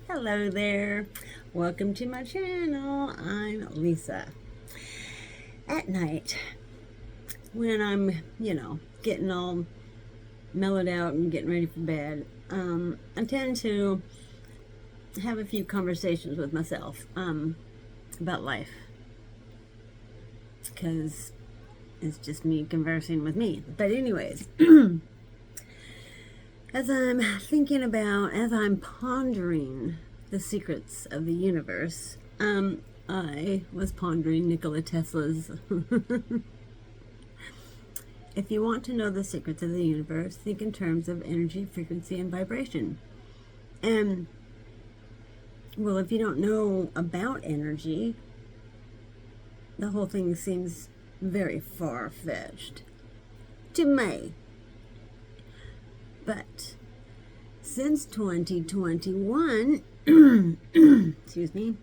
Hello there. Welcome to my channel. I'm Lisa. At night, when I'm, getting all mellowed out and getting ready for bed, I tend to have a few conversations with myself about life. Because it's just me conversing with me. But anyways, as I'm pondering the secrets of the universe, I was pondering Nikola Tesla's. If you want to know the secrets of the universe, think in terms of energy, frequency, and vibration. And, well, if you don't know about energy, the whole thing seems very far-fetched to me. But since 2021, excuse me,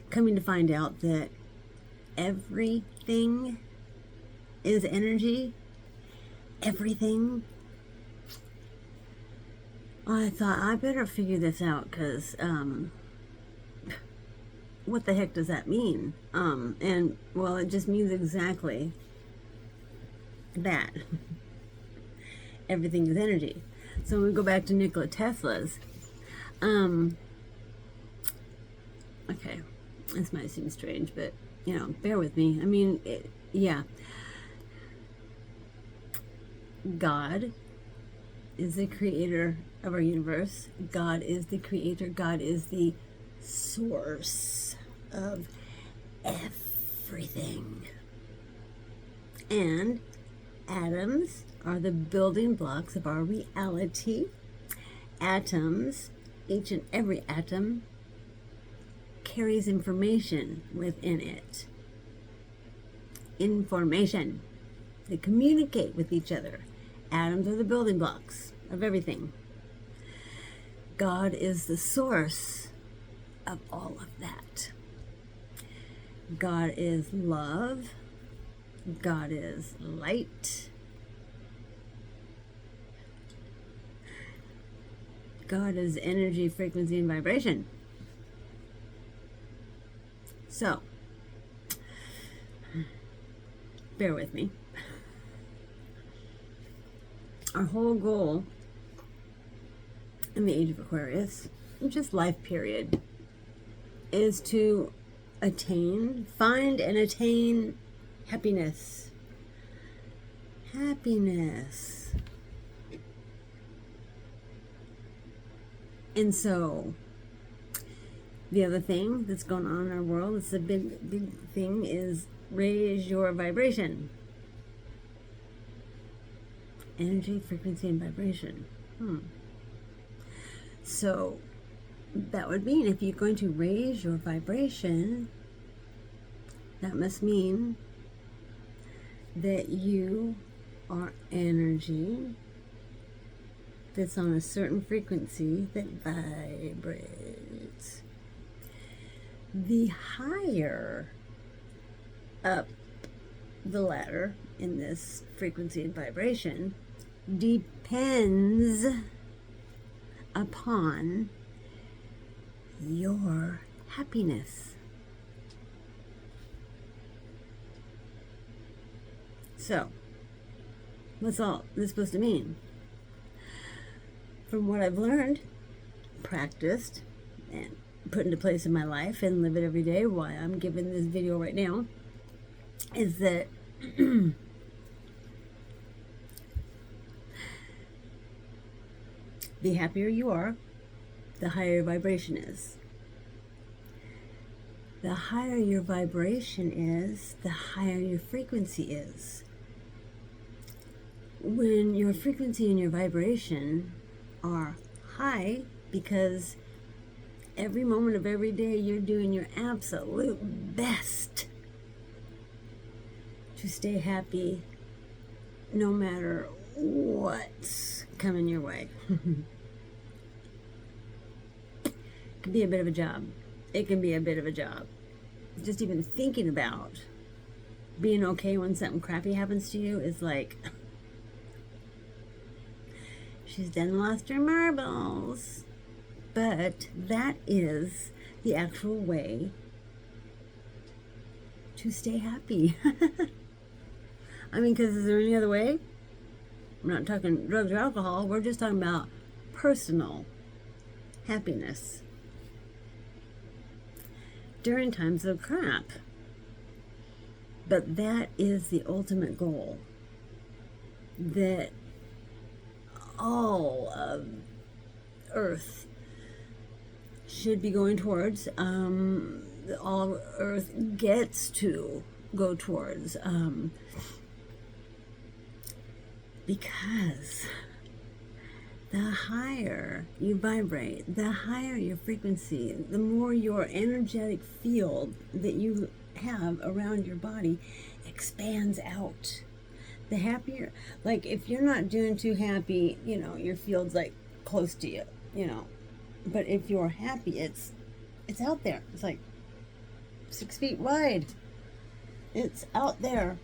coming to find out that everything is energy, everything, I thought I better figure this out because what the heck does that mean? And well, it just means exactly that. Everything is energy. So when we go back to Nikola Tesla's, okay, this might seem strange, but bear with me. I mean, God is the creator of our universe. God is the creator. God is the source of everything. And atoms are the building blocks of our reality. Atoms, each and every atom, carries information within it. Information. They communicate with each other. Atoms are the building blocks of everything. God is the source of all of that. God is love. God is light. God is energy, frequency, and vibration. So, bear with me. Our whole goal in the age of Aquarius, just life period, is to find and attain happiness. Happiness. And so, the other thing that's going on in our world, it's a big thing, is raise your vibration. Energy, frequency, and vibration. So, that would mean if you're going to raise your vibration, that must mean that you are energy that's on a certain frequency that vibrates. The higher up the ladder in this frequency and vibration depends upon your happiness. So, what's all this supposed to mean? From what I've learned, practiced, and put into place in my life and live it every day, why I'm giving this video right now, is that the happier you are, the higher your vibration is. The higher your vibration is, the higher your frequency is. When your frequency and your vibration are high, because every moment of every day you're doing your absolute best to stay happy no matter what's coming your way. It can be a bit of a job. It can be a bit of a job. Just even thinking about being okay when something crappy happens to you is like, she's done lost her marbles. but that is the actual way to stay happy. I mean, because is there any other way? We're not talking drugs or alcohol. We're just talking about personal happiness during times of crap. But that is the ultimate goal that all of Earth should be going towards. All Earth gets to go towards. Because the higher you vibrate, the higher your frequency, the more your energetic field that you have around your body expands out. The happier, like if you're not doing too happy, your field's like close to you, but if you're happy, it's out there. It's like 6 feet wide. It's out there.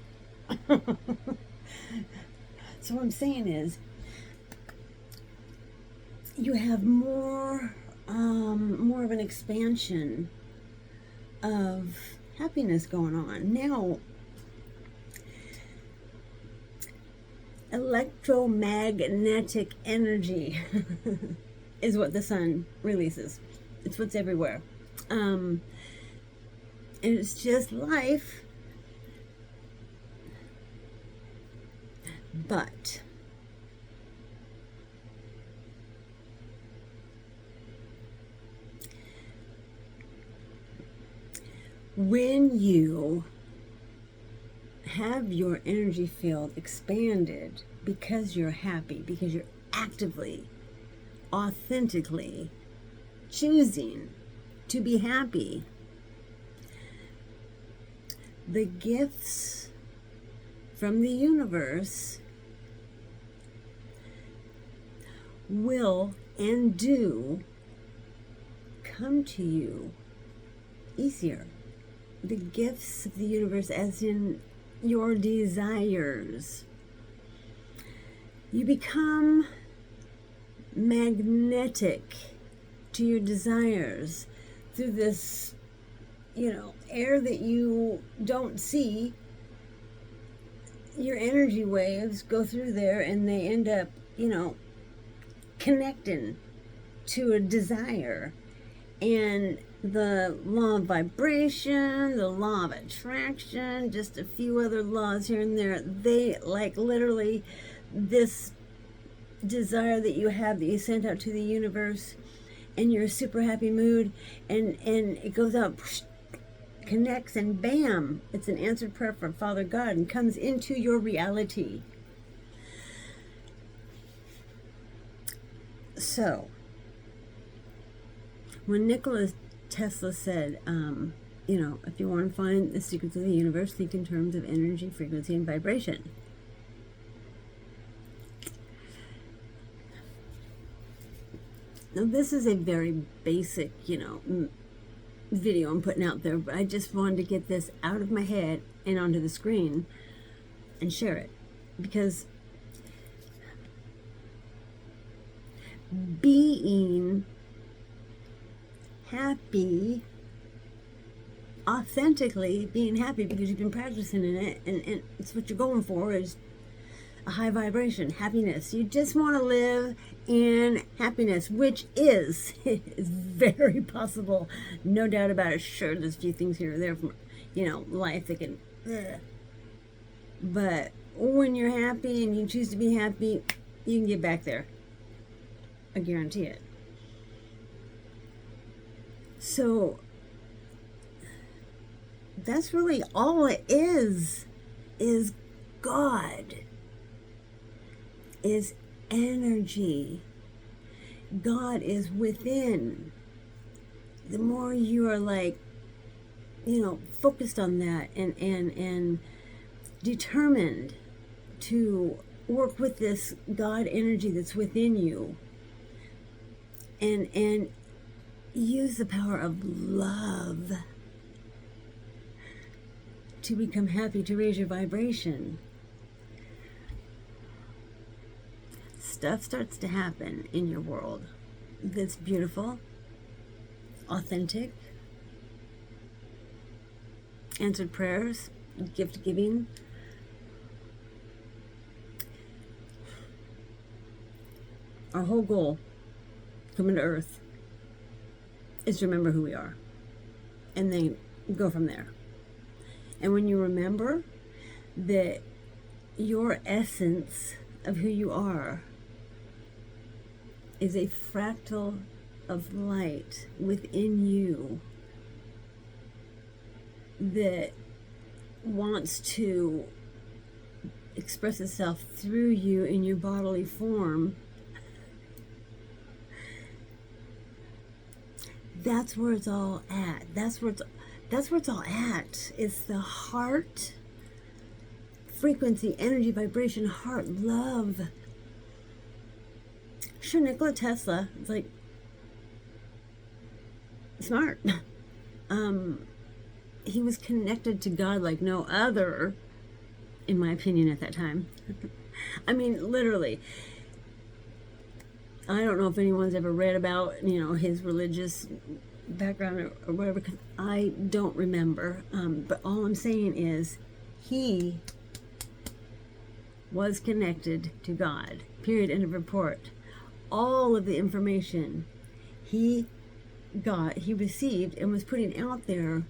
So what I'm saying is, you have more of an expansion of happiness going on. Now, electromagnetic energy is what the sun releases. It's what's everywhere. And it's just life. But when you have your energy field expanded because you're happy, because you're actively, authentically choosing to be happy, the gifts from the universe will and do come to you easier. The gifts of the universe, as in your desires. You become magnetic to your desires through this, air that you don't see. Your energy waves go through there and they end up, connecting to a desire. And the law of vibration, the law of attraction, just a few other laws here and there, they literally, this desire that you have that you sent out to the universe, and you're a super happy mood, and it goes out, connects, and bam, it's an answered prayer from Father God and comes into your reality. So, when Nikola Tesla said, if you want to find the secrets of the universe, think in terms of energy, frequency, and vibration. Now, this is a very basic, video I'm putting out there, but I just wanted to get this out of my head and onto the screen and share it, because being happy, authentically being happy because you've been practicing in it, and it's what you're going for, is a high vibration, happiness. You just want to live in happiness, which is very possible, no doubt about it. Sure, there's a few things here or there from life that can but when you're happy and you choose to be happy, you can get back there. I guarantee it. So that's really all it is God, is energy. God is within. The more you are focused on that and determined to work with this God energy that's within you, and use the power of love to become happy, to raise your vibration, stuff starts to happen in your world. that's beautiful, authentic, answered prayers, gift giving. Our whole goal coming to Earth is to remember who we are and then go from there. And when you remember that your essence of who you are is a fractal of light within you that wants to express itself through you in your bodily form, that's where it's all at. That's where it's all at. It's the heart frequency, energy, vibration, heart, love. Sure, Nikola Tesla is like smart. He was connected to God like no other, in my opinion, at that time. I mean, literally. I don't know if anyone's ever read about, his religious background or whatever, because I don't remember. But all I'm saying is he was connected to God. Period. End of report. All of the information he received and was putting out there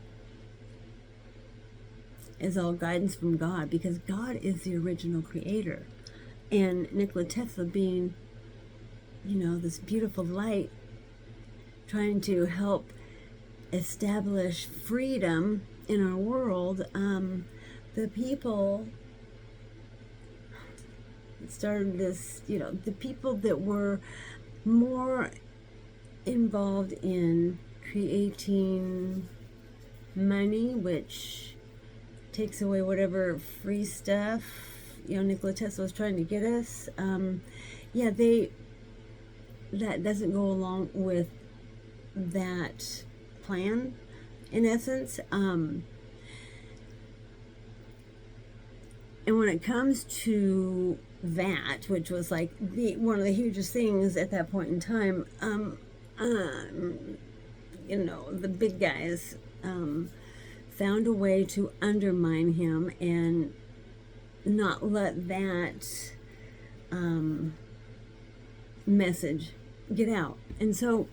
is all guidance from God, because God is the original creator. And Nikola Tesla being, this beautiful light, trying to help establish freedom in our world, the people that started this, the people that were more involved in creating money, which takes away whatever free stuff, Nikola Tesla was trying to get us. That doesn't go along with that plan, in essence. And when it comes to that, which was like one of the hugest things at that point in time, the big guys found a way to undermine him and not let that message get out. And so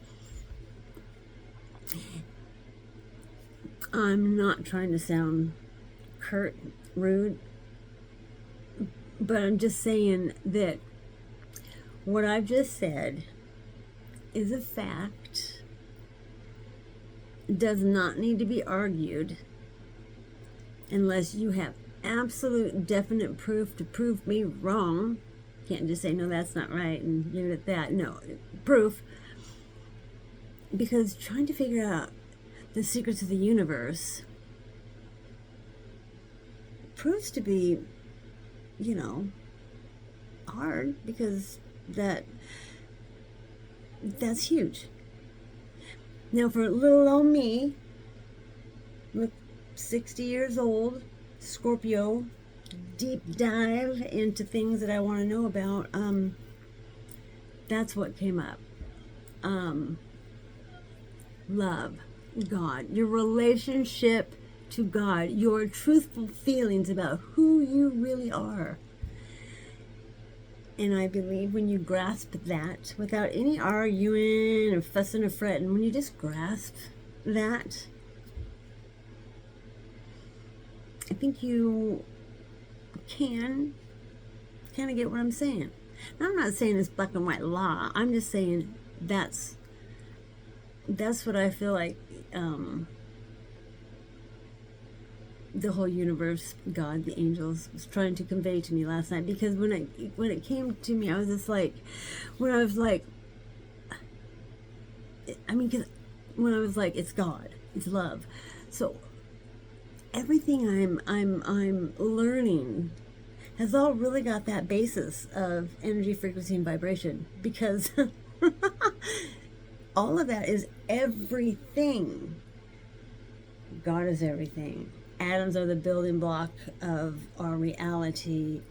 I'm not trying to sound curt, rude, but I'm just saying that what I've just said is a fact, does not need to be argued unless you have absolute definite proof to prove me wrong. Can't just say, no, that's not right, and leave it at that. No, proof. Because trying to figure out the secrets of the universe proves to be, hard, because that's huge. Now, for little old me, look, 60 years old, Scorpio, deep dive into things that I want to know about, that's what came up. Love, God, your relationship to God, your truthful feelings about who you really are. And I believe when you grasp that without any arguing or fussing or fretting, when you just grasp that, I think you can kind of get what I'm saying. Now, I'm not saying it's black and white law. I'm just saying that's what I feel like the whole universe, God, the angels, was trying to convey to me last night. Because when it came to me, I was just like, when I was like, it's God, it's love. So everything I'm learning has all really got that basis of energy, frequency, and vibration, because all of that is everything. God is everything. Atoms are the building block of our reality.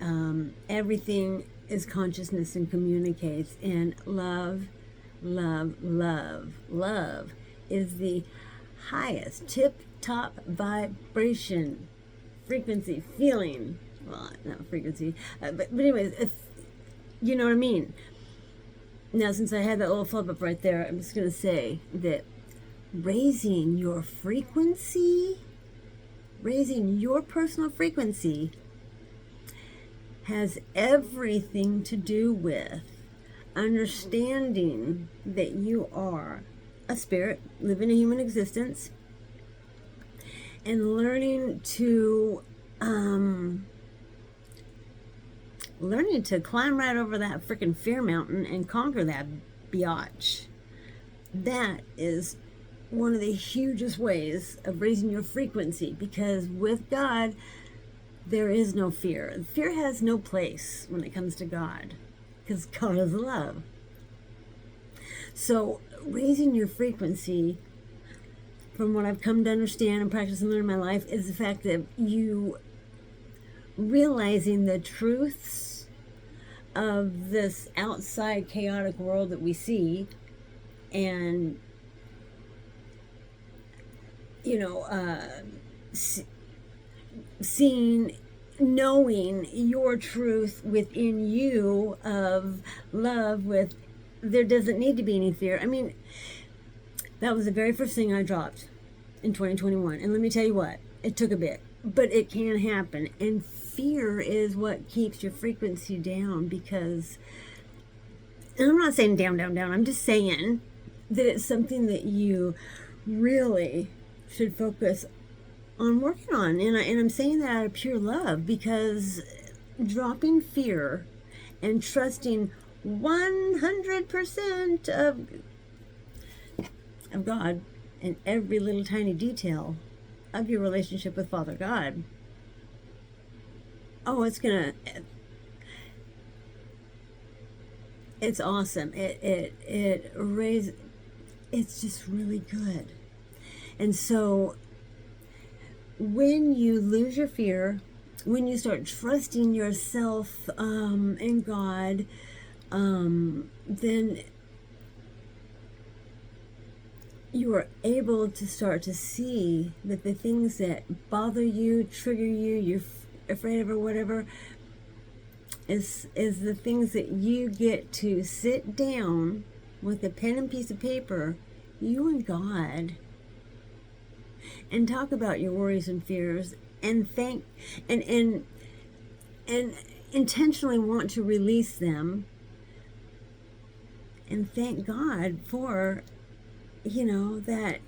Everything is consciousness and communicates. And love, love, love, love is the highest tip-top vibration, frequency, feeling. Well, not frequency, but anyways, if you know what I mean. Now, since I had that little flip up right there, I'm just going to say that raising your frequency, raising your personal frequency, has everything to do with understanding that you are a spirit living a human existence and learning to climb right over that freaking fear mountain and conquer that biatch. That is one of the hugest ways of raising your frequency, because with God there is no fear. Fear has no place when it comes to God, because God is love. So raising your frequency, from what I've come to understand and practice and learn in my life, is the fact that you realizing the truths of this outside chaotic world that we see, and seeing, knowing your truth within you of love, with there doesn't need to be any fear. I mean, that was the very first thing I dropped in 2021. And let me tell you what, it took a bit, but it can happen. And fear is what keeps your frequency down, because, and I'm not saying down, I'm just saying that it's something that you really should focus on working on. And I'm saying that out of pure love, because dropping fear and trusting 100% of God in every little tiny detail of your relationship with Father God. Oh, it's awesome. It raises, it's just really good. And so when you lose your fear, when you start trusting yourself and God, then you are able to start to see that the things that bother you, trigger you, you're afraid of or whatever, is the things that you get to sit down with a pen and piece of paper, you and God, and talk about your worries and fears, and thank and intentionally want to release them, and thank God for that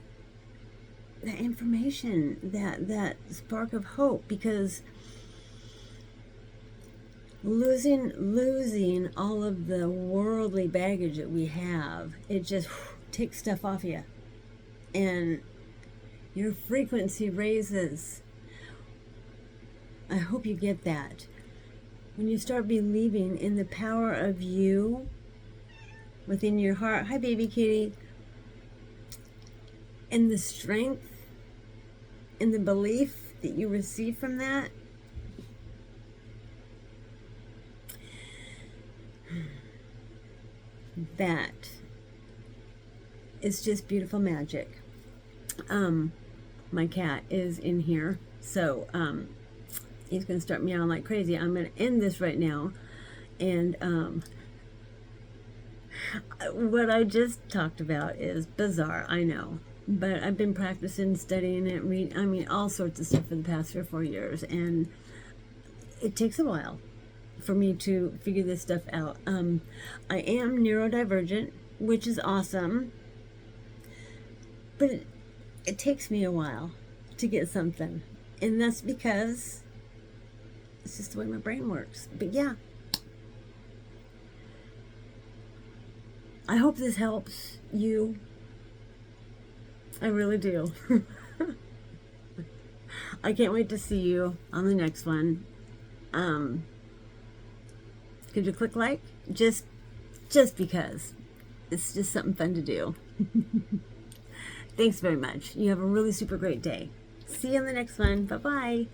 information, that spark of hope, because losing all of the worldly baggage that we have, it just takes stuff off you, and your frequency raises. I hope you get that. When you start believing in the power of you within your heart, hi baby kitty, and the strength and the belief that you receive from that, that is just beautiful magic. My cat is in here, so he's gonna start meowing like crazy. I'm gonna end this right now, and what I just talked about is bizarre, I know, but I've been practicing, studying it, all sorts of stuff for the past 3 or 4 years, and it takes a while for me to figure this stuff out. I am neurodivergent, which is awesome, but it takes me a while to get something, and that's because it's just the way my brain works. But yeah, I hope this helps you. I really do. I can't wait to see you on the next one. Could you click like? Just because. It's just something fun to do. Thanks very much. You have a really super great day. See you on the next one. Bye-bye.